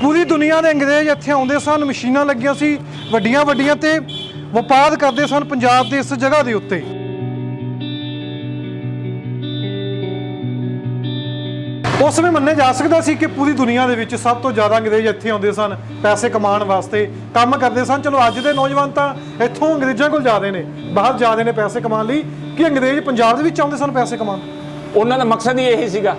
पूरी दुनिया के अंग्रेज इत्थे आउंदे सन, मशीनां लगियां सी वड्डियां वड्डियां ते वपार करते सन पंजाब के इस जगह के उत्ते। उस समय मन्निया जा सकता सी कि पूरी दुनिया के विच सब तो ज़्यादा अंग्रेज इत्थे आउंदे सन पैसे कमाउण वास्ते, काम करते सन। चलो अज के नौजवान तो इत्थों अंग्रेज़ों कोल जाते हैं, बाहर जाते हैं पैसे कमाने लई, कि अंग्रेज पंजाब दे विच आउंदे सन पैसे कमाउण। उन्हां दा मकसद ही यही सीगा,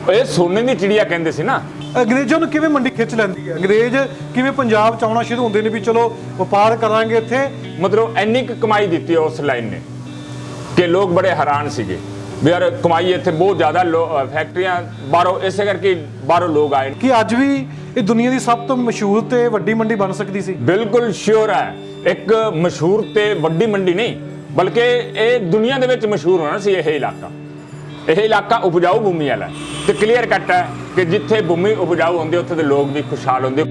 ये सोने की चिड़िया कहते सी ना। अंग्रेज़ों को किवें मंडी खिंच लैंदी है, अंग्रेज किवें पंजाब च आउणा शुरू होंदे ने भी चलो वपार करांगे इत्थे। मतलब इन्नी कमाई दी उस लाइन ने कि लोग बड़े हैरान सीगे भी यार कमाई इत्थे बहुत ज़्यादा, फैक्ट्रियां बाहरों इस करके बाहरों लोग आए कि अज भी ये दुनिया की सब तो मशहूर ते वड्डी मंडी बन सकती सी। बिल्कुल श्योर है, एक मशहूर ते वड्डी मंडी नहीं बल्कि ये दुनिया दे विच मशहूर होना सी। यह इलाका उपजाऊ भूमि वाला तो क्लीयर कट है कि जिथे भूमि उपजाऊ होंदी उत्थे दे लोग भी खुशहाल होंदे।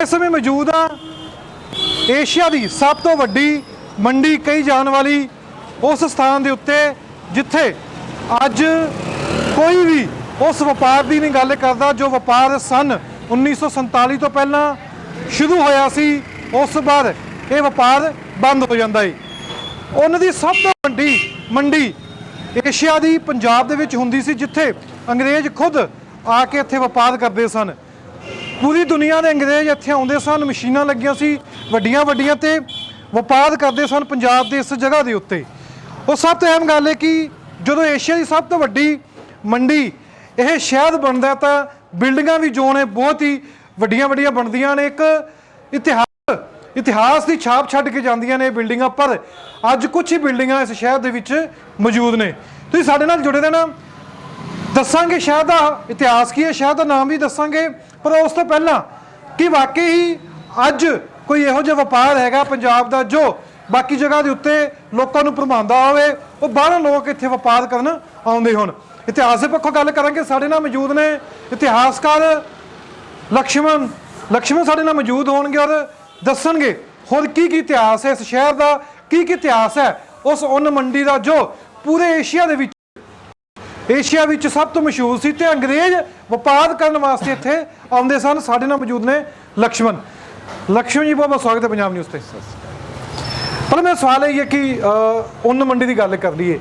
इस समय मौजूद हाँ एशिया की सब तो वड्डी मंडी कही जाने वाली उस स्थान के उत्ते जिथे अज कोई भी उस वपार की नहीं गल करता जो वपार सन 1947 तो पहला शुरू होया सी, उस बार ये वपार बंद हो जाता है। उन्होंने सब तो वड्डी मंडी एशिया की पंजाब दे विच हुंदी सी, जिथे अंग्रेज खुद आके इत्थे वपार करते सन। पूरी दुनिया के अंग्रेज इत्थे आउंदे सन, मशीनां लगियां सी वड्डियां वड्डियां ते वपार करते सन पंजाब के इस जगह के उत्ते। और सब तो अहम गल है कि जो एशिया की सब तो वड्डी मंडी यह शहर बनता तो बिल्डिंगां भी जो ने बहुत ही वड्डियां वड्डियां बनदियां ने, एक इतिहास की छाप छड्ड के जांदियां ने बिल्डिंगां। पर अज कुछ ही बिल्डिंगां इस शहर दे विच मौजूद ने। तुसीं साडे नाल जुड़े रहना, दसांगे शहर का इतिहास की है, शहर का नाम भी दसांगे, पर उस तो पहला कि वाकई ही अज कोई इहो जिहा वपार हैगा पंजाब का जो बाकी जगह के उत्ते लोगों को भरमांदा होवे, वो बाहरों लोग इत्थे वपार करन आउंदे होण। इतिहास के पक्षों गल करांगे, साडे नाल मौजूद ने इतिहासकार लक्ष्मण साडे नाल मौजूद होणगे और दसणगे होर की इतिहास है इस शहर का, की इतिहास है उस उन मंडी का जो पूरे एशिया विच सब तो मशहूर सी ते अंग्रेज वपार करने वास्ते इत्थे आउंदे सन। साडे नाल मौजूद ने लक्ष्मण जी, बहुत बहुत स्वागत है पंजाब न्यूज़ पे। पर मेरा सवाल है कि उन मंडी की गल कर लीए,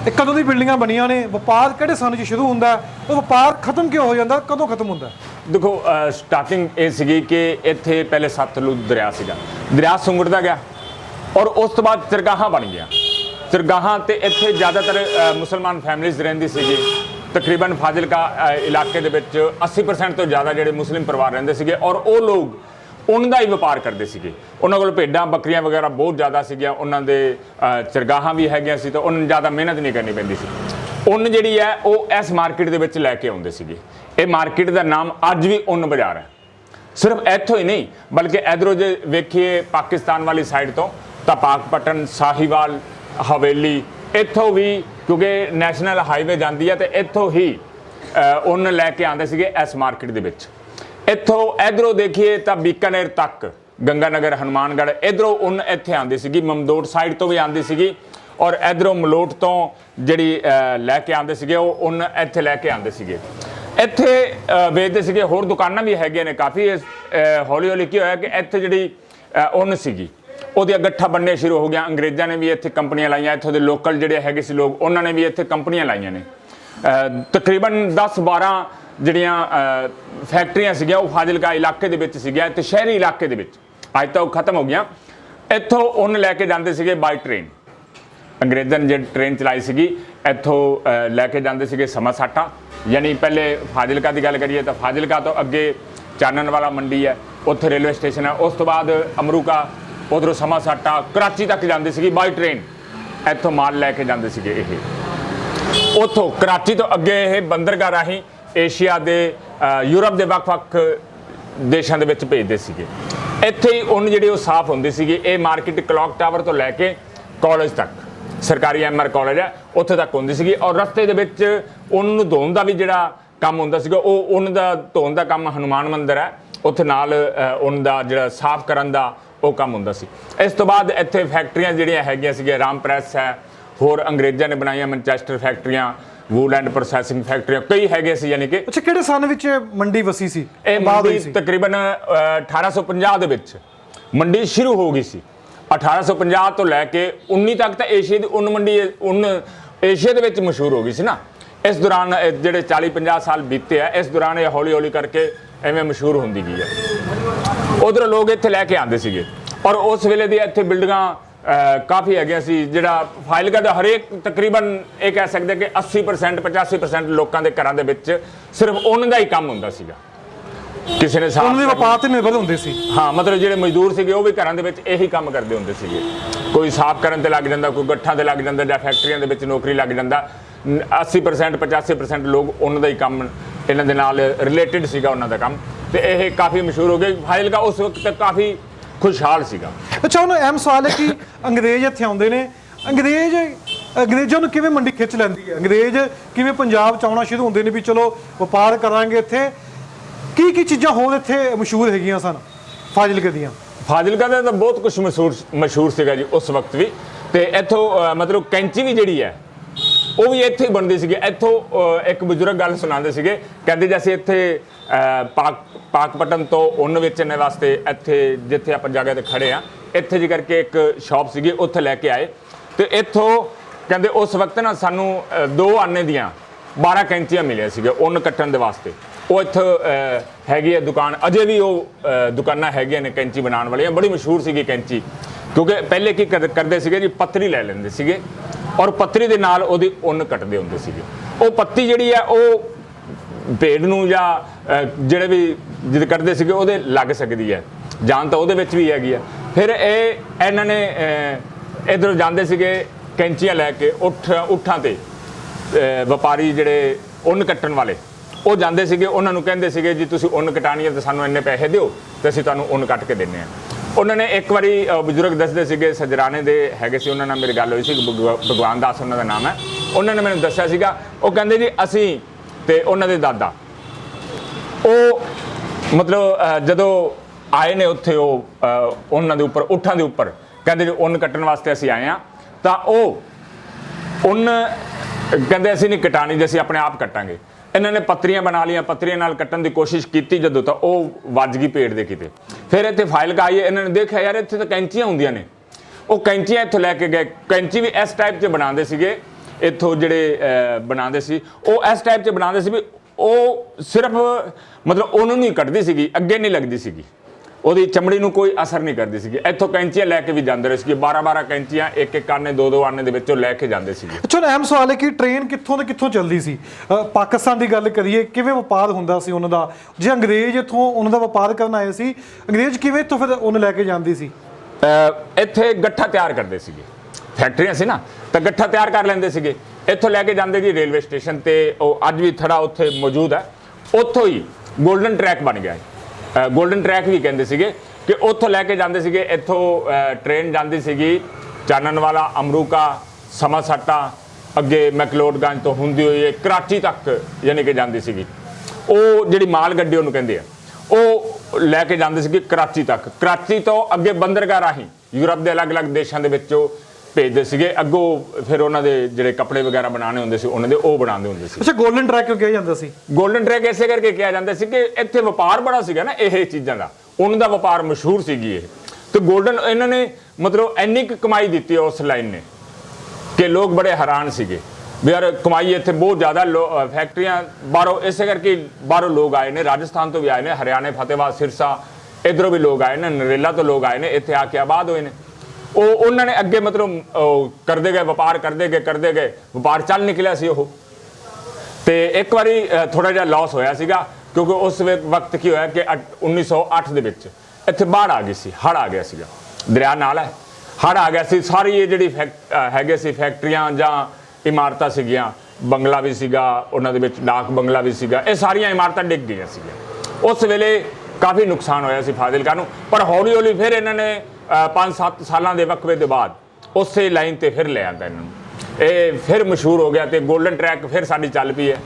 कदों की बिल्डिंगां बनियां ने, वपार किहड़े सन च शुरू होंदा, तो वपार खत्म क्यों हो जाता, कदों खत्म होंदा? देखो स्टार्टिंग ये सीगी कि इत्थे पहले सतलुज दरिया सीगा, दरिया सुंगड़दा गया और उस तो बाद चरगाहां बन गया। चरगाहां ते इत्थे ज़्यादातर मुसलमान फैमिलीज रहिंदी सीगी। तकरीबन फाजिलका इलाके दे विच 80% तो ज़्यादा जिहड़े मुस्लिम परिवार रहिंदे सीगे और वो लोग उनका ही वपार करते सीगे। उन्हां कोल भेडां बकरियां वगैरह बहुत ज़्यादा सीगियां, उन्हां दे चरगाहां भी हैगियां सी, तो उन्हां ज़्यादा मेहनत नहीं करनी पैंदी सी। उन्न जिहड़ी है वो इस मार्केट दे विच लैके आउंदे सीगे। ये मार्केट का नाम अज भी उन्न बाज़ार है। सिर्फ इत्थों ही नहीं बल्कि इधरों जे वेखिए पाकिस्तान वाली साइड तो पाकपटन, साहिवाल, हवेली, इत्थों भी क्योंकि नैशनल हाईवे जाती है तो इत्थों ही उन्न लैके आते सीगे इस मार्केट दे विच। इत्थों इधरों देखिए तो बीकानेर तक, गंगानगर, हनुमानगढ़, इधरों उन्न इत्थे आती सीगी, ममदोट साइड तो भी आती सीगी और इधरों मलोट तो जिहड़ी लैके आते सीगे वो उन्न इत्थे लैके आते सीगे। इत्थे वेचते सीगे, होर दुकानां भी हैगियां ने काफ़ी। हौली हौली की होया कि इत्थे जिहड़ी उन्न सीगी ਉਹਦੀਆਂ ਗੱਠਾਂ बनने शुरू हो गया। अंग्रेज़ों ने भी इत्थे कंपनियां लाइयां, इत्थों के लोकल जिहड़े हैगे सी लोग उन्होंने भी इत्थे कंपनियां लाइयां ने। तकरीबन 10-12 जिहड़ियां फैक्ट्रियां सीगियां वो फाजिलका इलाके दे विच सीगियां ते शहरी इलाके दे विच अज तो खत्म हो गया। इत्थों उन्न लैके जाते सीगे बाई ट्रेन, अंग्रेज़ों ने जिहड़ी ट्रेन चलाई सीगी इत्थों लैके जाते सीगे समासाटा, यानी पहले फाजिलका की गल करिए तो फाजिलका तो अगे चानन वाला मंडी है, उत्थे रेलवे स्टेशन है। उस तो बाद अमरूका, उधरों समासाटा, कराची तक जाती सी बाई ट्रेन, इत्थों माल लैके जाते सीगे। उत्थों कराची तो अगे ये बंदरगाह राही एशिया के यूरोप के ਵੱਖ-ਵੱਖ देशों के विच भेजते सीगे। इत्थे ही उन्न जिहड़ी वो साफ होंदी सीगी। ये मार्केट क्लॉक टावर तो लैके कॉलेज तक, सरकारी MR कॉलेज है, उत्थे तक होंदी सीगी। और रस्ते दे विच उन्न धोण दा भी जिहड़ा काम होंदा सीगा, वो उन्न दा धोण दा काम हनुमान मंदिर है ਉੱਥੇ ਨਾਲ ਉਹਨਾਂ ਦਾ ਜਿਹੜਾ ਸਾਫ਼ ਕਰਨ ਦਾ ਉਹ ਕੰਮ ਹੁੰਦਾ ਸੀ। ਇਸ ਤੋਂ ਬਾਅਦ ਇੱਥੇ ਫੈਕਟਰੀਆਂ ਜਿਹੜੀਆਂ ਹੈਗੀਆਂ ਸੀਗੀਆਂ, ਰਾਮ ਪ੍ਰੈਸ ਹੈ, ਹੋਰ ਅੰਗਰੇਜ਼ਾਂ ਨੇ ਬਣਾਈਆਂ ਮੈਨਚੈਸਟਰ ਫੈਕਟਰੀਆਂ, ਵੂਲ ਐਂਡ ਪ੍ਰੋਸੈਸਿੰਗ ਫੈਕਟਰੀਆਂ ਕਈ ਹੈਗੇ ਸੀ। ਯਾਨੀ ਕਿ ਅੱਛਾ, ਕਿਹੜੇ ਸਨ ਵਿੱਚ ਮੰਡੀ ਵਸੀ ਸੀ? ਇਹ ਮੰਡੀ ਤਕਰੀਬਨ 1850 ਦੇ ਵਿੱਚ ਮੰਡੀ ਸ਼ੁਰੂ ਹੋ ਗਈ ਸੀ। 1850 ਤੋਂ ਲੈ ਕੇ 19 ਤੱਕ ਤਾਂ ਏਸ਼ੀਆ ਦੀ ਉੱਨ ਮੰਡੀ ਉੱਨ ਏਸ਼ੀਆ ਦੇ ਵਿੱਚ ਮਸ਼ਹੂਰ ਹੋ ਗਈ ਸੀ ਨਾ। ਇਸ ਦੌਰਾਨ ਜਿਹੜੇ 40-50 ਸਾਲ ਬੀਤੇ ਆ, ਇਸ ਦੌਰਾਨ ਇਹ ਹੌਲੀ ਹੌਲੀ ਕਰਕੇ ਐਵੇਂ ਮਸ਼ਹੂਰ ਹੁੰਦੀ ਗਈ ਹੈ। ਉਧਰੋਂ ਲੋਕ ਇੱਥੇ ਲੈ ਕੇ ਆਉਂਦੇ ਸੀਗੇ ਔਰ ਉਸ ਵੇਲੇ ਦੀ ਇੱਥੇ ਬਿਲਡਿੰਗਾਂ ਕਾਫੀ ਹੈਗੀਆਂ ਸੀ। ਜਿਹੜਾ ਫਾਜ਼ਿਲਕਾ ਦਾ ਹਰੇਕ ਤਕਰੀਬਨ ਇਹ ਕਹਿ ਸਕਦੇ ਕਿ 80% 85% ਲੋਕਾਂ ਦੇ ਘਰਾਂ ਦੇ ਵਿੱਚ ਸਿਰਫ ਉੱਨ ਦਾ ਹੀ ਕੰਮ ਹੁੰਦਾ ਸੀਗਾ। ਕਿਸੇ ਨੇ ਉਹਨਾਂ ਦੇ ਵਪਾਰ ਤੇ ਨਿਰਭਰ ਹੁੰਦੇ ਸੀ। ਹਾਂ, ਮਤਲਬ ਜਿਹੜੇ ਮਜ਼ਦੂਰ ਸੀਗੇ ਉਹ ਵੀ ਘਰਾਂ ਦੇ ਵਿੱਚ ਇਹੀ ਕੰਮ ਕਰਦੇ ਹੁੰਦੇ ਸੀਗੇ। ਕੋਈ ਸਾਫ਼ ਕਰਨ ਤੇ ਲੱਗ ਜਾਂਦਾ, ਕੋਈ ਗੱਠਾਂ ਤੇ ਲੱਗ ਜਾਂਦਾ, ਜਾਂ ਫੈਕਟਰੀਆਂ ਦੇ ਵਿੱਚ ਨੌਕਰੀ ਲੱਗ ਜਾਂਦਾ। 80% 85% ਲੋਕ ਉਹਨਾਂ ਦਾ ਹੀ ਕੰਮ, ਇਹਨਾਂ ਦੇ ਨਾਲ ਰਿਲੇਟਡ ਸੀਗਾ ਉਹਨਾਂ ਦਾ ਕੰਮ, ਤੇ ਇਹ ਕਾਫੀ ਮਸ਼ਹੂਰ ਹੋ ਗਏ। ਫਾਜ਼ਿਲਕਾ ਉਸ ਵਕਤ ਤੱਕ ਕਾਫੀ ਖੁਸ਼ਹਾਲ ਸੀਗਾ। ਅੱਛਾ, ਹੁਣ ਅਹਿਮ ਸਵਾਲ ਹੈ ਕਿ ਅੰਗਰੇਜ਼ ਇੱਥੇ ਆਉਂਦੇ ਨੇ, ਅੰਗਰੇਜ਼ਾਂ ਨੂੰ ਕਿਵੇਂ ਮੰਡੀ ਖਿੱਚ ਲੈਂਦੀ ਹੈ? ਅੰਗਰੇਜ਼ ਕਿਵੇਂ ਪੰਜਾਬ ਚ ਆਉਣਾ ਸ਼ੁਰੂ ਹੁੰਦੇ ਨੇ ਵੀ ਚਲੋ ਵਪਾਰ ਕਰਾਂਗੇ ਇੱਥੇ? ਕੀ ਚੀਜ਼ਾਂ ਹੋਰ ਇੱਥੇ ਮਸ਼ਹੂਰ ਹੈਗੀਆਂ ਸਨ ਫਾਜ਼ਿਲਕਾ ਦੀਆਂ? ਫਾਜ਼ਿਲਕਾ ਦਾ ਤਾਂ ਬਹੁਤ ਕੁਝ ਮਸ਼ਹੂਰ ਸੀਗਾ ਜੀ ਉਸ ਵਕਤ ਵੀ। ਤੇ ਇੱਥੋਂ ਮਤਲਬ ਕੈਂਚੀ ਵੀ ਜਿਹੜੀ ਹੈ ਉਹ ਵੀ ਇੱਥੇ ਹੀ ਬਣਦੀ ਸੀਗੀ। ਇੱਥੋਂ ਇੱਕ ਬਜ਼ੁਰਗ ਗੱਲ ਸੁਣਾਉਂਦੇ ਸੀਗੇ, ਕਹਿੰਦੇ ਜੇ ਅਸੀਂ ਇੱਥੇ ਪਾਕਪਟਨ ਤੋਂ ਉੱਨ ਵੇਚਣ ਵਾਸਤੇ ਇੱਥੇ ਜਿੱਥੇ ਆਪਾਂ ਜਗ੍ਹਾ ਤੇ ਖੜੇ ਆ, ਇੱਥੇ ਜੀ ਕਰਕੇ ਇੱਕ ਸ਼ਾਪ ਸੀਗੀ, ਉੱਥੇ ਲੈ ਕੇ ਆਏ। ਤੇ ਇੱਥੋਂ ਕਹਿੰਦੇ ਉਸ ਵਕਤ ਨਾ ਸਾਨੂੰ 2 ਆਨੇ ਦੀਆਂ 12 ਕੈਂਚੀਆਂ ਮਿਲੀਆਂ ਸੀਗੀਆਂ ਉੱਨ ਕੱਟਣ ਦੇ ਵਾਸਤੇ। ਉਹ ਇੱਥੋਂ ਹੈਗੀ ਹੈ ਦੁਕਾਨ, ਅਜੇ ਵੀ ਉਹ ਦੁਕਾਨਾਂ ਹੈਗੀਆਂ ਨੇ ਕੈਂਚੀ ਬਣਾਉਣ ਵਾਲੀਆਂ। ਬੜੀ ਮਸ਼ਹੂਰ ਸੀਗੀ ਕੈਂਚੀ, ਕਿਉਂਕਿ ਪਹਿਲੇ ਕੀ ਕਰਦੇ ਸੀਗੇ ਜੀ, ਪੱਤਰੀ ਲੈ ਲੈਂਦੇ ਸੀਗੇ ਔਰ ਪੱਤਰੀ ਦੇ ਨਾਲ ਉਹਦੀ ਉੱਨ ਕੱਟਦੇ ਹੁੰਦੇ ਸੀਗੇ। ਉਹ ਪੱਤੀ ਜਿਹੜੀ ਹੈ ਉਹ ਭੇਡ ਨੂੰ ਜਾਂ ਜਿਹੜੇ ਵੀ ਜਿੱਦ ਕਰਦੇ ਸੀਗੇ ਉਹਦੇ ਲੱਗ ਸਕਦੀ ਹੈ, ਜਾਨ ਤਾਂ ਉਹਦੇ ਵਿੱਚ ਵੀ ਹੈਗੀ ਹੈ। ਫਿਰ ਇਹਨਾਂ ਨੇ ਇੱਧਰੋਂ ਜਾਂਦੇ ਸੀਗੇ ਕੈਂਚੀਆਂ ਲੈ ਕੇ ਉੱਠਾਂ ਤੇ, ਵਪਾਰੀ ਜਿਹੜੇ ਉੱਨ ਕੱਟਣ ਵਾਲੇ ਉਹ ਜਾਂਦੇ ਸੀਗੇ, ਉਹਨਾਂ ਨੂੰ ਕਹਿੰਦੇ ਸੀਗੇ ਜੀ ਤੁਸੀਂ ਉੱਨ ਕਟਾਣੀ ਹੈ ਤਾਂ ਸਾਨੂੰ ਇੰਨੇ ਪੈਸੇ ਦਿਓ ਤੇ ਅਸੀਂ ਤੁਹਾਨੂੰ ਉੱਨ ਕੱਟ ਕੇ ਦਿੰਦੇ ਹਾਂ। ਉਹਨਾਂ ਨੇ ਇੱਕ ਵਾਰੀ ਬਜ਼ੁਰਗ ਦੱਸਦੇ ਸੀਗੇ, ਸਜਰਾਣੇ ਦੇ ਹੈਗੇ ਸੀ, ਉਹਨਾਂ ਨਾਲ ਮੇਰੀ ਗੱਲ ਹੋਈ ਸੀ, ਭਗਵਾਨ ਦਾਸ ਉਹਨਾਂ ਦਾ ਨਾਮ ਹੈ। ਉਹਨਾਂ ਨੇ ਮੈਨੂੰ ਦੱਸਿਆ ਸੀਗਾ, ਉਹ ਕਹਿੰਦੇ ਜੀ ਅਸੀਂ ਤੇ ਉਹਨਾਂ ਦੇ ਦਾਦਾ ਉਹ ਮਤਲਬ ਜਦੋਂ ਆਏ ਨੇ ਉੱਥੇ ਉਹ ਉਹਨਾਂ ਦੇ ਉੱਪਰ ਉੱਠਾਂ ਦੇ ਉੱਪਰ, ਕਹਿੰਦੇ ਜੀ ਉੱਨ ਕੱਟਣ ਵਾਸਤੇ ਅਸੀਂ ਆਏ ਹਾਂ, ਤਾਂ ਉਹ ਉੱਨ ਕਹਿੰਦੇ ਅਸੀਂ ਨਹੀਂ ਕਟਾਣੀ, ਜੇ ਅਸੀਂ ਆਪਣੇ ਆਪ ਕੱਟਾਂਗੇ। ਇਹਨਾਂ ਨੇ ਪੱਤਰੀਆਂ ਬਣਾ ਲਈਆਂ, ਪੱਤਰੀਆਂ ਨਾਲ ਕੱਟਣ ਦੀ ਕੋਸ਼ਿਸ਼ ਕੀਤੀ ਜਦੋਂ, ਤਾਂ ਉਹ ਵੱਜ ਗਈ ਪੇੜ ਦੇ ਕਿਤੇ। ਫਿਰ ਇੱਥੇ ਫਾਜ਼ਿਲਕਾ ਆਈ, ਇਹਨਾਂ ਨੇ ਦੇਖਿਆ ਯਾਰ ਇੱਥੇ ਤਾਂ ਕੈਂਚੀਆਂ ਹੁੰਦੀਆਂ ਨੇ। ਉਹ ਕੈਂਚੀਆਂ ਇੱਥੋਂ ਲੈ ਕੇ ਗਏ। ਕੈਂਚੀ ਵੀ ਇਸ ਟਾਈਪ 'ਚ ਬਣਾਉਂਦੇ ਸੀਗੇ, ਇੱਥੋਂ ਜਿਹੜੇ ਬਣਾਉਂਦੇ ਸੀ ਉਹ ਇਸ ਟਾਈਪ 'ਚ ਬਣਾਉਂਦੇ ਸੀ ਵੀ ਉਹ ਸਿਰਫ ਮਤਲਬ ਉਹਨੂੰ ਨਹੀਂ ਕੱਟਦੀ ਸੀਗੀ, ਅੱਗੇ ਨਹੀਂ ਲੱਗਦੀ ਸੀਗੀ, ਉਹਦੀ ਚਮੜੀ ਨੂੰ ਕੋਈ ਅਸਰ ਨਹੀਂ ਕਰਦੀ ਸੀਗੀ। ਇੱਥੋਂ ਕੈਂਚੀਆਂ ਲੈ ਕੇ ਵੀ ਜਾਂਦੇ ਰਹੇ ਸੀਗੇ, 12-12 ਕੈਂਚੀਆਂ ਇੱਕ ਆਨੇ 2-2 ਆਨੇ ਦੇ ਵਿੱਚੋਂ ਲੈ ਕੇ ਜਾਂਦੇ ਸੀਗੇ। ਅੱਛਾ, ਅਹਿਮ ਸਵਾਲ ਹੈ ਕਿ ਟ੍ਰੇਨ ਕਿੱਥੋਂ ਤੇ ਕਿੱਥੋਂ ਚੱਲਦੀ ਸੀ? ਪਾਕਿਸਤਾਨ ਦੀ ਗੱਲ ਕਰੀਏ, ਕਿਵੇਂ ਵਪਾਰ ਹੁੰਦਾ ਸੀ ਉਹਨਾਂ ਦਾ? ਜੇ ਅੰਗਰੇਜ਼ ਇੱਥੋਂ ਉਹਨਾਂ ਦਾ ਵਪਾਰ ਕਰਨ ਆਏ ਸੀ, ਅੰਗਰੇਜ਼ ਕਿਵੇਂ ਇੱਥੋਂ ਫਿਰ ਉਹਨੂੰ ਲੈ ਕੇ ਜਾਂਦੀ ਸੀ? ਇੱਥੇ ਗੱਠਾ ਤਿਆਰ ਕਰਦੇ ਸੀਗੇ, ਫੈਕਟਰੀਆਂ ਸੀ ਨਾ, ਤਾਂ ਗੱਠਾ ਤਿਆਰ ਕਰ ਲੈਂਦੇ ਸੀਗੇ, ਇੱਥੋਂ ਲੈ ਕੇ ਜਾਂਦੇ ਜੀ ਰੇਲਵੇ ਸਟੇਸ਼ਨ ਤੇ। ਉਹ ਅੱਜ ਵੀ ਥੜਾ ਉੱਥੇ ਮੌਜੂਦ ਹੈ। ਉੱਥੋਂ ਹੀ ਗੋਲਡਨ ਟਰੈਕ ਬਣ ਗਿਆ ਹੈ, ਗੋਲਡਨ ਟਰੈਕ ਵੀ ਕਹਿੰਦੇ ਸੀਗੇ, ਕਿ ਉੱਥੋਂ ਲੈ ਕੇ ਜਾਂਦੇ ਸੀਗੇ। ਇੱਥੋਂ ਟ੍ਰੇਨ ਜਾਂਦੀ ਸੀਗੀ ਚਾਨਣਵਾਲਾ, ਅਮਰੂਕਾ, ਸਮਾਸਾਟਾ, ਅੱਗੇ ਮੈਕਲੋਡਗੰਜ ਤੋਂ ਹੁੰਦੀ ਹੋਈ ਕਰਾਚੀ ਤੱਕ ਯਾਨੀ ਕਿ ਜਾਂਦੀ ਸੀਗੀ। ਉਹ ਜਿਹੜੀ ਮਾਲ ਗੱਡੀ ਉਹਨੂੰ ਕਹਿੰਦੇ ਆ, ਉਹ ਲੈ ਕੇ ਜਾਂਦੇ ਸੀਗੇ ਕਰਾਚੀ ਤੱਕ। ਕਰਾਚੀ ਤੋਂ ਅੱਗੇ ਬੰਦਰਗਾਹ ਰਾਹੀਂ ਯੂਰਪ ਦੇ ਅਲੱਗ-ਅਲੱਗ ਦੇਸ਼ਾਂ ਦੇ ਵਿੱਚ ਉਹ ਭੇਜਦੇ ਸੀਗੇ। ਅੱਗੋਂ ਫਿਰ ਉਹਨਾਂ ਦੇ ਜਿਹੜੇ ਕੱਪੜੇ ਵਗੈਰਾ ਬਣਾਉਣੇ ਹੁੰਦੇ ਸੀ ਉਹਨਾਂ ਦੇ, ਉਹ ਬਣਾਉਂਦੇ ਹੁੰਦੇ ਸੀ। ਅੱਛਾ, ਗੋਲਡਨ ਟਰੈਕ ਕਿਉਂ ਕਿਹਾ ਜਾਂਦਾ ਸੀ? ਗੋਲਡਨ ਟਰੈਕ ਇਸੇ ਕਰਕੇ ਕਿਹਾ ਜਾਂਦਾ ਸੀ ਕਿ ਇੱਥੇ ਵਪਾਰ ਬੜਾ ਸੀਗਾ ਨਾ ਇਹ ਚੀਜ਼ਾਂ ਦਾ, ਉਹਨਾਂ ਦਾ ਵਪਾਰ ਮਸ਼ਹੂਰ ਸੀਗੀ ਇਹ। ਤੇ ਗੋਲਡਨ ਇਹਨਾਂ ਨੇ ਮਤਲਬ ਇੰਨੀ ਕੁ ਕਮਾਈ ਦਿੱਤੀ ਉਸ ਲਾਈਨ ਨੇ ਕਿ ਲੋਕ ਬੜੇ ਹੈਰਾਨ ਸੀਗੇ ਵੀ ਯਾਰ ਕਮਾਈ ਇੱਥੇ ਬਹੁਤ ਜ਼ਿਆਦਾ। ਫੈਕਟਰੀਆਂ ਬਾਹਰੋਂ ਇਸੇ ਕਰਕੇ ਬਾਹਰੋਂ ਲੋਕ ਆਏ ਨੇ, ਰਾਜਸਥਾਨ ਤੋਂ ਵੀ ਆਏ ਨੇ, ਹਰਿਆਣੇ, ਫਤਿਹਬਾਦ, ਸਿਰਸਾ, ਇੱਧਰੋਂ ਵੀ ਲੋਕ ਆਏ ਨੇ, ਨਰੇਲਾ ਤੋਂ ਲੋਕ ਆਏ ਨੇ, ਇੱਥੇ ਆ ਕੇ ਆਬਾਦ ਹੋਏ ਨੇ। ਉਹਨਾਂ ਨੇ ਅੱਗੇ ਮਤਲਬ ਕਰਦੇ ਗਏ, ਵਪਾਰ ਕਰਦੇ ਗਏ, ਵਪਾਰ ਚੱਲ ਨਿਕਲਿਆ ਸੀ ਉਹ। ਤੇ ਇੱਕ ਵਾਰੀ ਥੋੜਾ ਜਿਹਾ ਲਾਸ ਹੋਇਆ ਸੀਗਾ, ਕਿਉਂਕਿ ਉਸ ਵਕਤ ਕੀ ਹੋਇਆ ਕਿ 1908 ਦੇ ਵਿੱਚ ਇੱਥੇ ਬਾੜ ਆ ਗਈ ਸੀ, ਹੜ੍ਹ ਆ ਗਿਆ ਸੀਗਾ, ਦਰਿਆ ਨਾਲ ਹੈ, ਹੜ੍ਹ ਆ ਗਿਆ ਸੀ। ਸਾਰੀ ਇਹ ਜਿਹੜੀ ਹੈਗੇ ਸੀ ਫੈਕਟਰੀਆਂ ਜਾਂ ਇਮਾਰਤਾਂ ਸੀਗੀਆਂ, ਬੰਗਲਾ ਵੀ ਸੀਗਾ ਉਹਨਾਂ ਦੇ ਵਿੱਚ, ਡਾਕ ਬੰਗਲਾ ਵੀ ਸੀਗਾ, ਇਹ ਸਾਰੀਆਂ ਇਮਾਰਤਾਂ ਡਿੱਗ ਗਈਆਂ ਸੀਗੀਆਂ। ਉਸ ਵੇਲੇ ਕਾਫੀ ਨੁਕਸਾਨ ਹੋਇਆ ਸੀ ਫਾਜ਼ਿਲਕਾ ਨੂੰ। ਪਰ ਹੌਲੀ ਹੌਲੀ ਫਿਰ ਇਹਨਾਂ ਨੇ 5-7 ਸਾਲਾਂ ਦੇ ਵਕਫੇ ਦੇ ਬਾਅਦ ਉਸੇ ਲਾਈਨ ਤੇ ਫਿਰ ਲੈ ਆਂਦਾ ਇਹਨਾਂ ਨੂੰ, ਇਹ ਫਿਰ ਮਸ਼ਹੂਰ ਹੋ ਗਿਆ। ਤੇ ਗੋਲਡਨ ਟਰੈਕ ਫਿਰ ਸਾਡੀ ਚੱਲ ਪਈ ਹੈ।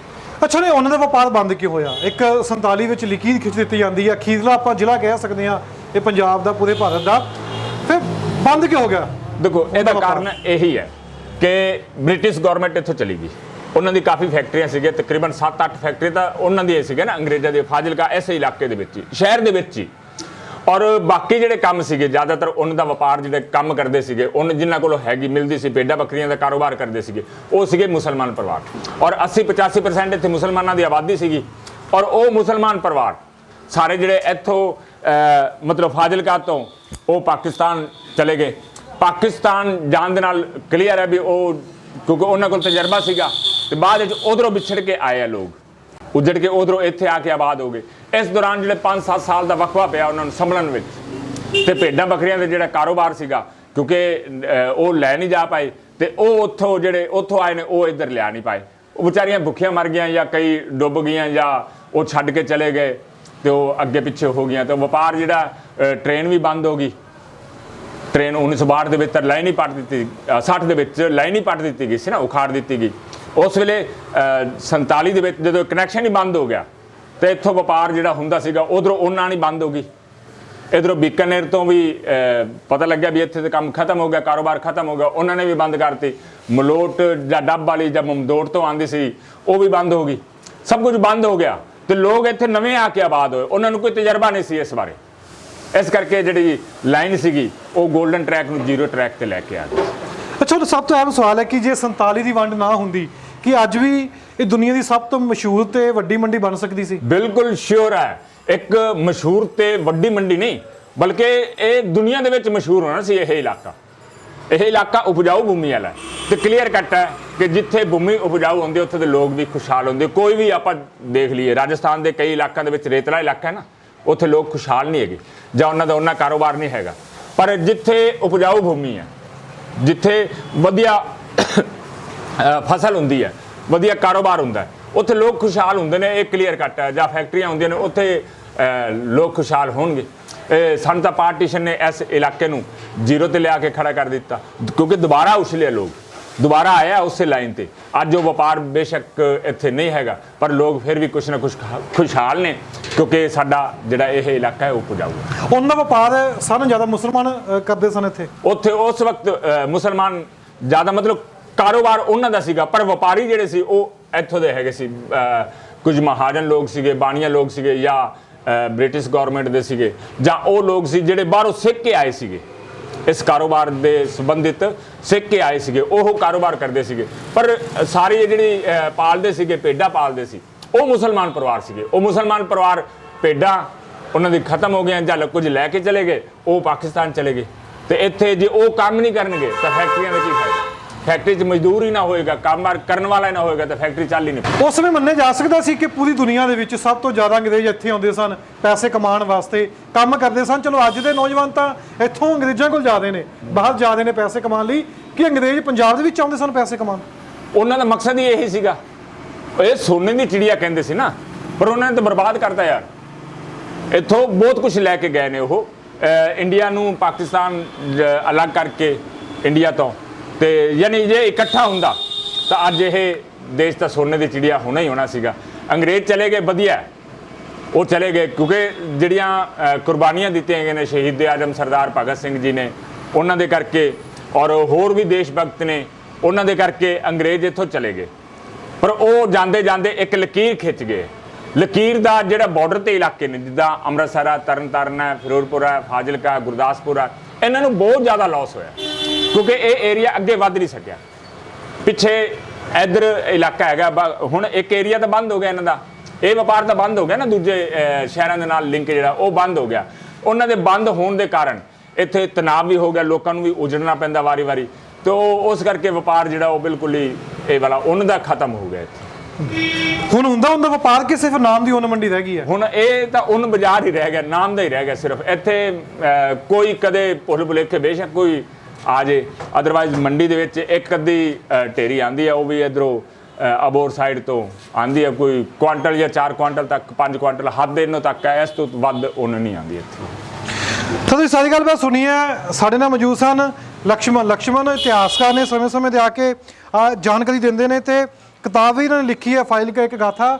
ਅੱਛਾ ਨੇ ਉਹਨਾਂ ਦਾ ਵਪਾਰ ਬੰਦ ਕਿਉਂ ਹੋਇਆ? ਇੱਕ 47 ਵਿੱਚ ਲਿਖੀ ਖਿੱਚ ਦਿੱਤੀ ਜਾਂਦੀ ਹੈ, ਅਖੀਰਲਾ ਆਪਾਂ ਜ਼ਿਲ੍ਹਾ ਕਹਿ ਸਕਦੇ ਹਾਂ ਇਹ ਪੰਜਾਬ ਦਾ, ਪੂਰੇ ਭਾਰਤ ਦਾ, ਫਿਰ ਬੰਦ ਕਿਉਂ ਹੋ ਗਿਆ? ਦੇਖੋ ਇਹਦਾ ਕਾਰਨ ਇਹੀ ਹੈ ਕਿ ਬ੍ਰਿਟਿਸ਼ ਗਵਰਨਮੈਂਟ ਇੱਥੋਂ ਚਲੀ ਗਈ। ਉਹਨਾਂ ਦੀ ਕਾਫੀ ਫੈਕਟਰੀਆਂ ਸੀਗੀਆਂ, ਤਕਰੀਬਨ 7-8 ਫੈਕਟਰੀ ਤਾਂ ਉਹਨਾਂ ਦੀ ਸੀਗੇ ਨਾ, ਅੰਗਰੇਜ਼ਾਂ ਦੇ, ਫਾਜ਼ਿਲਕਾ ਐਸੇ ਇਲਾਕੇ ਦੇ ਵਿੱਚ ਹੀ, ਸ਼ਹਿਰ ਦੇ ਵਿੱਚ ਹੀ। ਔਰ ਬਾਕੀ ਜਿਹੜੇ ਕੰਮ ਸੀਗੇ ਜ਼ਿਆਦਾਤਰ ਉਹਨਾਂ ਦਾ ਵਪਾਰ, ਜਿਹੜੇ ਕੰਮ ਕਰਦੇ ਸੀਗੇ ਉਹਨਾਂ ਜਿਨ੍ਹਾਂ ਕੋਲੋਂ ਹੈਗੀ ਮਿਲਦੀ ਸੀ, ਭੇਡਾਂ ਬੱਕਰੀਆਂ ਦਾ ਕਾਰੋਬਾਰ ਕਰਦੇ ਸੀਗੇ, ਉਹ ਸੀਗੇ ਮੁਸਲਮਾਨ ਪਰਿਵਾਰ। ਔਰ 80-85% ਇੱਥੇ ਮੁਸਲਮਾਨਾਂ ਦੀ ਆਬਾਦੀ ਸੀਗੀ। ਔਰ ਉਹ ਮੁਸਲਮਾਨ ਪਰਿਵਾਰ ਸਾਰੇ ਜਿਹੜੇ ਇੱਥੋਂ ਮਤਲਬ ਫਾਜ਼ਿਲਕਾ ਤੋਂ ਉਹ ਪਾਕਿਸਤਾਨ ਚਲੇ ਗਏ। ਪਾਕਿਸਤਾਨ ਜਾਣ ਦੇ ਨਾਲ ਕਲੀਅਰ ਹੈ ਵੀ ਉਹ, ਕਿਉਂਕਿ ਉਹਨਾਂ ਕੋਲ ਤਜਰਬਾ ਸੀਗਾ, ਤੇ ਬਾਅਦ ਵਿੱਚ ਉਧਰੋਂ ਵਿਛੜ ਕੇ ਆਏ ਆ ਲੋਕ, ਉੱਜੜ ਕੇ ਉਧਰੋਂ ਇੱਥੇ ਆ ਕੇ ਆਬਾਦ ਹੋ ਗਏ। ਇਸ ਦੌਰਾਨ ਜਿਹੜੇ 5-7 ਸਾਲ ਦਾ ਵਕਫਾ ਪਿਆ ਉਹਨਾਂ ਨੂੰ ਸੰਭਲਣ ਵਿੱਚ, ਤੇ ਭੇਡਾਂ ਬੱਕਰੀਆਂ ਦਾ ਜਿਹੜਾ ਕਾਰੋਬਾਰ ਸੀਗਾ, ਕਿਉਂਕਿ ਉਹ ਲੈ ਨਹੀਂ ਜਾ ਪਾਏ, ਤੇ ਉਹ ਉੱਥੋਂ ਜਿਹੜੇ ਉੱਥੋਂ ਆਏ ਨੇ ਉਹ ਇੱਧਰ ਲਿਆ ਨਹੀਂ ਪਾਏ। ਉਹ ਵਿਚਾਰੀਆਂ ਭੁੱਖੀਆਂ ਮਰ ਗਈਆਂ, ਜਾਂ ਕਈ ਡੁੱਬ ਗਈਆਂ, ਜਾਂ ਉਹ ਛੱਡ ਕੇ ਚਲੇ ਗਏ ਤੇ ਉਹ ਅੱਗੇ ਪਿੱਛੇ ਹੋ ਗਈਆਂ। ਤੇ ਵਪਾਰ ਜਿਹੜਾ, ਟ੍ਰੇਨ ਵੀ ਬੰਦ ਹੋ ਗਈ। ਟ੍ਰੇਨ 1962 ਦੇ ਵਿੱਚ ਲਾਈਨ ਹੀ ਪੱਟ ਦਿੱਤੀ, 60 ਦੇ ਵਿੱਚ ਲਾਈਨ ਹੀ ਪੱਟ ਦਿੱਤੀ ਗਈ ਸੀ ਨਾ, ਉਖਾੜ ਦਿੱਤੀ ਗਈ। ਉਸ ਵੇਲੇ 47 ਦੇ ਵਿੱਚ ਜਦੋਂ ਕਨੈਕਸ਼ਨ ਹੀ ਬੰਦ ਹੋ ਗਿਆ, ਤੇ ਇੱਥੋਂ ਵਪਾਰ ਜਿਹੜਾ ਹੁੰਦਾ ਸੀਗਾ ਉਧਰੋਂ ਉਹਨਾਂ ਨਹੀਂ ਬੰਦ ਹੋ ਗਈ। ਇਧਰੋਂ ਬੀਕਾਨੇਰ ਤੋਂ ਵੀ ਪਤਾ ਲੱਗਿਆ ਵੀ ਇੱਥੇ ਤੇ ਕੰਮ ਖਤਮ ਹੋ ਗਿਆ, ਕਾਰੋਬਾਰ ਖਤਮ ਹੋ ਗਿਆ, ਉਹਨਾਂ ਨੇ ਵੀ ਬੰਦ ਕਰਤੀ। ਮਲੋਟ ਜਾਂ ਡੱਬ ਵਾਲੀ ਜਾਂ ਮਮਦੋਟ ਤੋਂ ਆਉਂਦੀ ਸੀ ਉਹ ਵੀ ਬੰਦ ਹੋ ਗਈ। ਸਭ ਕੁਝ ਬੰਦ ਹੋ ਗਿਆ, ਤੇ ਲੋਕ ਇੱਥੇ ਨਵੇਂ ਆ ਕੇ ਆਬਾਦ ਹੋਏ। ਉਹਨਾਂ ਨੂੰ ਕੋਈ ਤਜਰਬਾ ਨਹੀਂ ਸੀ ਇਸ ਬਾਰੇ, ਇਸ ਕਰਕੇ ਜਿਹੜੀ ਲਾਈਨ ਸੀਗੀ ਉਹ 골ਡਨ ਟਰੈਕ ਨੂੰ ਜ਼ੀਰੋ ਟਰੈਕ ਤੇ ਲੈ ਕੇ ਆ ਗਈ। ਅੱਛਾ, ਸਭ ਤੋਂ ਅਹਿਮ ਸਵਾਲ ਹੈ ਕਿ ਜੇ 47 ਦੀ ਵੰਡ ਨਾ ਹੁੰਦੀ, ਕਿ ਅੱਜ ਵੀ ਇਹ ਦੁਨੀਆ ਦੀ ਸਭ ਤੋਂ ਮਸ਼ਹੂਰ ਤੇ ਵੱਡੀ ਮੰਡੀ ਬਣ ਸਕਦੀ ਸੀ? ਬਿਲਕੁਲ ਸ਼ੋਰ ਹੈ। ਇੱਕ ਮਸ਼ਹੂਰ ਤੇ ਵੱਡੀ ਮੰਡੀ ਨਹੀਂ, ਬਲਕਿ ਇਹ ਦੁਨੀਆ ਦੇ ਵਿੱਚ ਮਸ਼ਹੂਰ ਹੋਣਾ ਸੀ ਇਹ ਇਲਾਕਾ। ਇਹ ਇਲਾਕਾ ਉਪਜਾਊ ਭੂਮੀ ਵਾਲਾ ਤੇ ਕਲੀਅਰ ਕੱਟ ਹੈ ਕਿ ਜਿੱਥੇ ਭੂਮੀ ਉਪਜਾਊ ਹੁੰਦੀ ਉੱਥੇ ਦੇ ਲੋਕ ਵੀ ਖੁਸ਼ਹਾਲ ਹੁੰਦੇ। ਕੋਈ ਵੀ ਆਪਾਂ ਦੇਖ ਲਈਏ, ਰਾਜਸਥਾਨ ਦੇ ਕਈ ਇਲਾਕਿਆਂ ਦੇ ਵਿੱਚ ਰੇਤਲਾ ਇਲਾਕਾ ਹੈ ਨਾ, ਉੱਥੇ ਲੋਕ ਖੁਸ਼ਹਾਲ ਨਹੀਂ ਹੈਗੇ, ਜਾਂ ਉਹਨਾਂ ਦਾ ਉਹਨਾਂ ਕਾਰੋਬਾਰ ਨਹੀਂ ਹੈਗਾ। ਪਰ ਜਿੱਥੇ ਉਪਜਾਊ ਭੂਮੀ ਹੈ, ਜਿੱਥੇ ਵਧੀਆ ਫਸਲ ਹੁੰਦੀ ਹੈ, ਵਧੀਆ ਕਾਰੋਬਾਰ ਹੁੰਦਾ ਹੈ, ਉੱਥੇ ਲੋਕ ਖੁਸ਼ਹਾਲ ਹੁੰਦੇ ਨੇ। ਇਹ ਕਲੀਅਰ ਕੱਟ ਹੈ। ਜਾਂ ਫੈਕਟਰੀਆਂ ਹੁੰਦੀਆਂ ਨੇ ਉੱਥੇ ਲੋਕ ਖੁਸ਼ਹਾਲ ਹੋਣਗੇ। ਸਾਨੂੰ ਤਾਂ ਪਾਰਟੀਸ਼ਨ ਨੇ ਇਸ ਇਲਾਕੇ ਨੂੰ ਜ਼ੀਰੋ ਤੇ ਲਿਆ ਕੇ ਖੜਾ ਕਰ ਦਿੱਤਾ, ਕਿਉਂਕਿ ਦੁਬਾਰਾ ਉਛਲੇ ਲੋਕ, ਦੁਬਾਰਾ ਆਇਆ ਉਸੇ ਲਾਈਨ ਤੇ। ਅੱਜ ਉਹ ਵਪਾਰ ਬੇਸ਼ੱਕ ਇੱਥੇ ਨਹੀਂ ਹੈਗਾ, ਪਰ ਲੋਕ ਫਿਰ ਵੀ ਕੁਛ ਨਾ ਕੁਛ ਖੁਸ਼ਹਾਲ ਨੇ, ਕਿਉਂਕਿ ਸਾਡਾ ਜਿਹੜਾ ਇਹ ਇਲਾਕਾ ਹੈ ਉਹ ਉਪਜਾਊ ਹੈ। ਉਹਨਾਂ ਦਾ ਵਪਾਰ ਸਾਰਿਆਂ ਨਾਲੋਂ ਜ਼ਿਆਦਾ ਮੁਸਲਮਾਨ ਕਰਦੇ ਸਨ ਇੱਥੇ। ਉੱਥੇ ਉਸ ਵਕਤ ਮੁਸਲਮਾਨ ਜ਼ਿਆਦਾ, ਮਤਲਬ ਕਾਰੋਬਾਰ ਉਹਨਾਂ ਦਾ ਸੀਗਾ, ਪਰ ਵਪਾਰੀ ਜਿਹੜੇ ਸੀ ਉਹ ਇੱਥੋਂ ਦੇ ਹੈਗੇ ਸੀ। ਕੁਝ ਮਹਾਜਨ ਲੋਕ ਸੀਗੇ, ਬਾਣੀਆ ਲੋਕ ਸੀਗੇ, ਜਾਂ ਬ੍ਰਿਟਿਸ਼ ਗਵਰਨਮੈਂਟ ਦੇ ਸੀਗੇ, ਜਾਂ ਉਹ ਲੋਕ ਸੀ ਜਿਹੜੇ ਬਾਹਰੋਂ ਸਿੱਖ ਕੇ ਆਏ ਸੀਗੇ, ਇਸ ਕਾਰੋਬਾਰ ਦੇ ਸੰਬੰਧਿਤ ਸਿੱਖ ਕੇ ਆਏ ਸੀਗੇ, ਉਹ ਕਾਰੋਬਾਰ ਕਰਦੇ ਸੀਗੇ। ਪਰ ਸਾਰੀ ਜਿਹੜੀ ਪਾਲਦੇ ਸੀਗੇ, ਭੇਡਾਂ ਪਾਲਦੇ ਸੀ, ਉਹ ਮੁਸਲਮਾਨ ਪਰਿਵਾਰ ਸੀਗੇ। ਉਹ ਮੁਸਲਮਾਨ ਪਰਿਵਾਰ, ਭੇਡਾਂ ਉਹਨਾਂ ਦੀ ਖਤਮ ਹੋ ਗਈਆਂ, ਜਾਂ ਕੁਝ ਲੈ ਕੇ ਚਲੇ ਗਏ, ਉਹ ਪਾਕਿਸਤਾਨ ਚਲੇ ਗਏ। ਤੇ ਇੱਥੇ ਜੇ ਉਹ ਕੰਮ ਨਹੀਂ ਕਰਨਗੇ ਤਾਂ ਫੈਕਟਰੀਆਂ ਦਾ ਕੀ ਫਾਇਦਾ? ਫੈਕਟਰੀ 'ਚ ਮਜ਼ਦੂਰ ਹੀ ਨਾ ਹੋਏਗਾ, ਕੰਮ ਕਰਨ ਵਾਲਾ ਹੀ ਨਾ ਹੋਏਗਾ, ਤਾਂ ਫੈਕਟਰੀ ਚੱਲ ਹੀ ਨਹੀਂ। ਉਸ ਸਮੇਂ ਮੰਨਿਆ ਜਾ ਸਕਦਾ ਸੀ ਕਿ ਪੂਰੀ ਦੁਨੀਆ ਦੇ ਵਿੱਚ ਸਭ ਤੋਂ ਜ਼ਿਆਦਾ ਅੰਗਰੇਜ਼ ਇੱਥੇ ਆਉਂਦੇ ਸਨ, ਪੈਸੇ ਕਮਾਉਣ ਵਾਸਤੇ ਕੰਮ ਕਰਦੇ ਸਨ। ਚਲੋ ਅੱਜ ਦੇ ਨੌਜਵਾਨ ਤਾਂ ਇੱਥੋਂ ਅੰਗਰੇਜ਼ਾਂ ਕੋਲ ਜਾਂਦੇ ਨੇ, ਬਾਹਰ ਜਾਂਦੇ ਨੇ ਪੈਸੇ ਕਮਾਉਣ ਲਈ, ਕਿ ਅੰਗਰੇਜ਼ ਪੰਜਾਬ ਦੇ ਵਿੱਚ ਆਉਂਦੇ ਸਨ ਪੈਸੇ ਕਮਾਉਣ? ਉਹਨਾਂ ਦਾ ਮਕਸਦ ਹੀ ਇਹੀ ਸੀਗਾ। ਇਹ ਸੋਨੇ ਦੀ ਚਿੜੀਆ ਕਹਿੰਦੇ ਸੀ ਨਾ, ਪਰ ਉਹਨਾਂ ਨੇ ਤਾਂ ਬਰਬਾਦ ਕਰਤਾ ਯਾਰ। ਇੱਥੋਂ ਬਹੁਤ ਕੁਝ ਲੈ ਕੇ ਗਏ ਨੇ ਉਹ। ਇੰਡੀਆ ਨੂੰ ਪਾਕਿਸਤਾਨ ਅਲੱਗ ਕਰਕੇ ਇੰਡੀਆ ਤੋਂ, ਤੇ ਯਾਨੀ ਜੇ ਇਕੱਠਾ ਹੁੰਦਾ ਤਾਂ ਅੱਜ ਇਹ ਦੇਸ਼ ਤਾਂ ਸੋਨੇ ਦੀ ਚਿੜੀਆ ਹੋਣਾ ਹੀ ਹੋਣਾ ਸੀਗਾ। ਅੰਗਰੇਜ਼ ਚਲੇ ਗਏ, ਵਧੀਆ ਉਹ ਚਲੇ ਗਏ, ਕਿਉਂਕਿ ਜਿਹੜੀਆਂ ਕੁਰਬਾਨੀਆਂ ਦਿੱਤੀਆਂ ਗਈਆਂ ਨੇ ਸ਼ਹੀਦ ਆਜ਼ਮ ਸਰਦਾਰ ਭਗਤ ਸਿੰਘ ਜੀ ਨੇ, ਉਹਨਾਂ ਦੇ ਕਰਕੇ, ਔਰ ਹੋਰ ਵੀ ਦੇਸ਼ ਭਗਤ ਨੇ, ਉਹਨਾਂ ਦੇ ਕਰਕੇ ਅੰਗਰੇਜ਼ ਇੱਥੋਂ ਚਲੇ ਗਏ। ਪਰ ਉਹ ਜਾਂਦੇ ਜਾਂਦੇ ਇੱਕ ਲਕੀਰ ਖਿੱਚ ਗਏ। ਲਕੀਰ ਦਾ ਜਿਹੜਾ ਬਾਰਡਰ ਤੇ ਇਲਾਕੇ ਨੇ, ਜਿੱਦਾਂ ਅੰਮ੍ਰਿਤਸਰ ਆ, ਤਰਨਤਾਰਨ ਹੈ, ਫਿਰੋਜ਼ਪੁਰ ਹੈ, ਫਾਜ਼ਿਲਕਾ, ਗੁਰਦਾਸਪੁਰ ਆ, ਇਹਨਾਂ ਨੂੰ ਬਹੁਤ ਜ਼ਿਆਦਾ ਲਾਸ ਹੋਇਆ, ਕਿਉਂਕਿ ਇਹ ਏਰੀਆ ਅੱਗੇ ਵੱਧ ਨਹੀਂ ਸਕਿਆ। ਪਿੱਛੇ ਇੱਧਰ ਇਲਾਕਾ ਹੈਗਾ, ਹੁਣ ਇੱਕ ਏਰੀਆ ਤਾਂ ਬੰਦ ਹੋ ਗਿਆ ਇਹਨਾਂ ਦਾ, ਇਹ ਵਪਾਰ ਤਾਂ ਬੰਦ ਹੋ ਗਿਆ ਨਾ, ਦੂਜੇ ਸ਼ਹਿਰਾਂ ਦੇ ਨਾਲ ਲਿੰਕ ਜਿਹੜਾ ਉਹ ਬੰਦ ਹੋ ਗਿਆ। ਉਹਨਾਂ ਦੇ ਬੰਦ ਹੋਣ ਦੇ ਕਾਰਨ ਇੱਥੇ ਤਣਾਅ ਵੀ ਹੋ ਗਿਆ, ਲੋਕਾਂ ਨੂੰ ਵੀ ਉਜੜਨਾ ਪੈਂਦਾ ਵਾਰੀ-ਵਾਰੀ, ਤੇ ਉਸ ਕਰਕੇ ਵਪਾਰ ਜਿਹੜਾ ਉਹ ਬਿਲਕੁਲ ਹੀ ਇਹ ਵਾਲਾ ਉਹਨਾਂ ਦਾ ਖਤਮ ਹੋ ਗਿਆ ਇੱਥੇ। ਹੁਣ ਹੁੰਦਾ ਵਪਾਰ ਕਿ ਸਿਰਫ ਨਾਮ ਦੀ ਉੱਨ ਮੰਡੀ ਰਹਿ ਗਈ ਹੈ? ਹੁਣ ਇਹ ਤਾਂ ਉੱਨ ਬਾਜ਼ਾਰ ਹੀ ਰਹਿ ਗਿਆ, ਨਾਮ ਦਾ ਹੀ ਰਹਿ ਗਿਆ ਸਿਰਫ। ਇੱਥੇ ਕੋਈ ਕਦੇ ਭੁੱਲ ਭੁਲੇਖੇ ਬੇਸ਼ੱਕ ਕੋਈ ਆ ਜੇ, ਅਦਰਵਾਈਜ਼ ਮੰਡੀ ਦੇ ਵਿੱਚ ਇੱਕ ਅੱਧੀ ਢੇਰੀ ਆਉਂਦੀ ਹੈ, ਉਹ ਵੀ ਇੱਧਰੋਂ ਅਬੋਰ ਸਾਈਡ ਤੋਂ ਆਉਂਦੀ ਹੈ, ਕੋਈ ਕੁਆਂਟਲ ਜਾਂ 4 ਕੁਆਂਟਲ ਤੱਕ, 5 ਕੁਆਂਟਲ ਹੱਦ ਇਹਨਾਂ ਤੱਕ ਹੈ, ਇਸ ਤੋਂ ਵੱਧ ਉੱਨ ਨਹੀਂ ਆਉਂਦੀ ਇੱਥੇ। ਤੁਸੀਂ ਸਾਰੀ ਗੱਲਬਾਤ ਸੁਣੀ ਹੈ। ਸਾਡੇ ਨਾਲ ਮੌਜੂਦ ਸਨ ਲਕਸ਼ਮਣ ਇਤਿਹਾਸਕਾਰ ਨੇ, ਸਮੇਂ-ਸਮੇਂ ਤੇ ਆ ਕੇ ਜਾਣਕਾਰੀ ਦਿੰਦੇ ਨੇ ਤੇ ਕਿਤਾਬ ਵੀ ਇਹਨਾਂ ਨੇ ਲਿਖੀ ਹੈ, ਫਾਈਲ ਕਾ ਇੱਕ ਗਾਥਾ।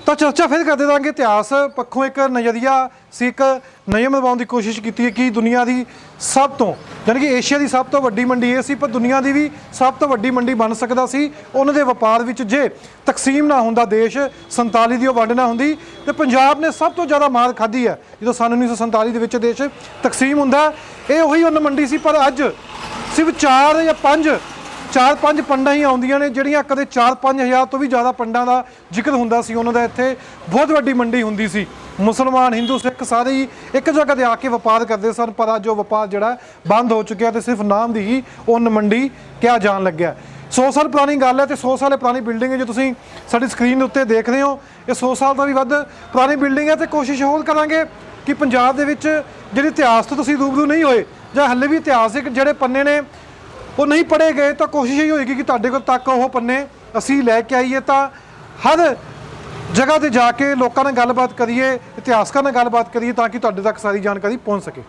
ਤਾਂ ਚਰਚਾ ਫਿਰ ਕਰਦੇ ਰਹਾਂਗੇ। ਇਤਿਹਾਸ ਪੱਖੋਂ ਇੱਕ ਨਜ਼ਰੀਆ ਸੀ, ਇੱਕ ਨਿਯਮ ਲਵਾਉਣ ਦੀ ਕੋਸ਼ਿਸ਼ ਕੀਤੀ ਹੈ ਕਿ ਦੁਨੀਆ ਦੀ ਸਭ ਤੋਂ, ਯਾਨੀ ਕਿ ਏਸ਼ੀਆ ਦੀ ਸਭ ਤੋਂ ਵੱਡੀ ਮੰਡੀ ਇਹ ਸੀ, ਪਰ ਦੁਨੀਆ ਦੀ ਵੀ ਸਭ ਤੋਂ ਵੱਡੀ ਮੰਡੀ ਬਣ ਸਕਦਾ ਸੀ ਉਹਨਾਂ ਦੇ ਵਪਾਰ ਵਿੱਚ ਜੇ ਤਕਸੀਮ ਨਾ ਹੁੰਦਾ ਦੇਸ਼, 47 ਦੀ ਉਹ ਵੰਡ ਨਾ ਹੁੰਦੀ। ਤੇ ਪੰਜਾਬ ਨੇ ਸਭ ਤੋਂ ਜ਼ਿਆਦਾ ਮਾਰ ਖਾਧੀ ਹੈ ਜਦੋਂ ਸੰਨ 1947 ਦੇ ਵਿੱਚ ਦੇਸ਼ ਤਕਸੀਮ ਹੁੰਦਾ। ਇਹ ਉਹੀ ਉਹਨਾਂ ਮੰਡੀ ਸੀ, ਪਰ ਅੱਜ ਸਿਰਫ 4 ਜਾਂ 5 ਪੰਡਾਂ ਹੀ ਆਉਂਦੀਆਂ ਨੇ, ਜਿਹੜੀਆਂ ਕਦੇ 4-5 ਹਜ਼ਾਰ ਤੋਂ ਵੀ ਜ਼ਿਆਦਾ ਪੰਡਾਂ ਦਾ ਜ਼ਿਕਰ ਹੁੰਦਾ ਸੀ ਉਹਨਾਂ ਦਾ। ਇੱਥੇ ਬਹੁਤ ਵੱਡੀ ਮੰਡੀ ਹੁੰਦੀ ਸੀ, ਮੁਸਲਮਾਨ, ਹਿੰਦੂ, ਸਿੱਖ ਸਾਰੇ ਹੀ ਇੱਕ ਜਗ੍ਹਾ ਤੇ ਆ ਕੇ ਵਪਾਰ ਕਰਦੇ ਸਨ। ਪਰ ਅੱਜ ਉਹ ਵਪਾਰ ਜਿਹੜਾ ਬੰਦ ਹੋ ਚੁੱਕਿਆ ਤੇ ਸਿਰਫ ਨਾਮ ਦੀ ਹੀ ਉਹ ਮੰਡੀ ਕਿਹਾ ਜਾਣ ਲੱਗਿਆ। 100 ਸਾਲ ਪੁਰਾਣੀ ਗੱਲ ਹੈ ਤੇ 100 ਸਾਲ ਪੁਰਾਣੀ ਬਿਲਡਿੰਗ ਹੈ ਜੋ ਤੁਸੀਂ ਸਾਡੀ ਸਕਰੀਨ ਉੱਤੇ ਦੇਖ ਰਹੇ ਹੋ। ਇਹ 100 ਸਾਲ ਤੋਂ ਵੀ ਵੱਧ ਪੁਰਾਣੀ ਬਿਲਡਿੰਗ ਹੈ ਤੇ ਕੋਸ਼ਿਸ਼ ਹੋਰ ਕਰਾਂਗੇ ਕਿ ਪੰਜਾਬ ਦੇ ਵਿੱਚ ਜਿਹੜੇ ਇਤਿਹਾਸ ਤੋਂ ਤੁਸੀਂ ਰੂਬਰੂ ਨਹੀਂ ਹੋਏ ਜਾਂ ਹੱਲੇ ਵੀ ਇਤਿਹਾਸਿਕ ਜਿਹੜੇ ਪੰਨੇ ਨੇ ਉਹ ਨਹੀਂ ਪੜ੍ਹੇ ਗਏ, ਤਾਂ ਕੋਸ਼ਿਸ਼ ਇਹ ਹੋਏਗੀ ਕਿ ਤੁਹਾਡੇ ਕੋਲ ਤੱਕ ਉਹ ਪੰਨੇ ਅਸੀਂ ਲੈ ਕੇ ਆਈਏ, ਤਾਂ ਹਰ ਜਗ੍ਹਾ ਤੇ ਜਾ ਕੇ ਲੋਕਾਂ ਨਾਲ ਗੱਲਬਾਤ ਕਰੀਏ, ਇਤਿਹਾਸਕਾਰਾਂ ਨਾਲ ਗੱਲਬਾਤ ਕਰੀਏ, ਤਾਂ ਕਿ ਤੁਹਾਡੇ ਤੱਕ ਸਾਰੀ ਜਾਣਕਾਰੀ ਪਹੁੰਚ ਸਕੇ।